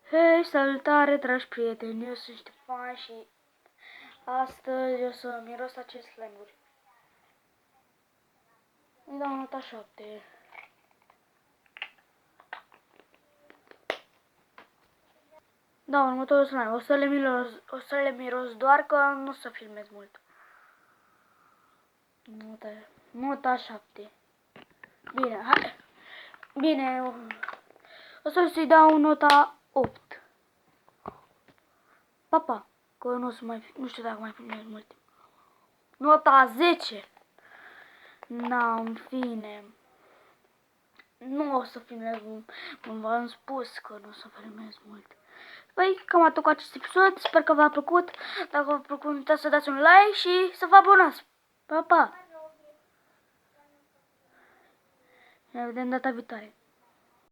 Hei, salutare, dragi prieteni, eu sunt Ștefan și astăzi o să miros acest slime-uri. Îi dau nota 7. Da, următorul slime, o să le miros doar că nu o să filmez mult. Nota 7. Bine, hai. Bine, o să-i dau nota 8. Papa, că nu știu dacă mai filmez mult. Nota 10. Na, în fine. Nu o să filmez, v-am spus că nu o să filmez mult. Păi, cam atât cu acest episod, sper că v-a plăcut. Dacă v-a plăcut, nu uitați să dați un like și să vă abonați. Pa, pa! Ne vedem data viitoare.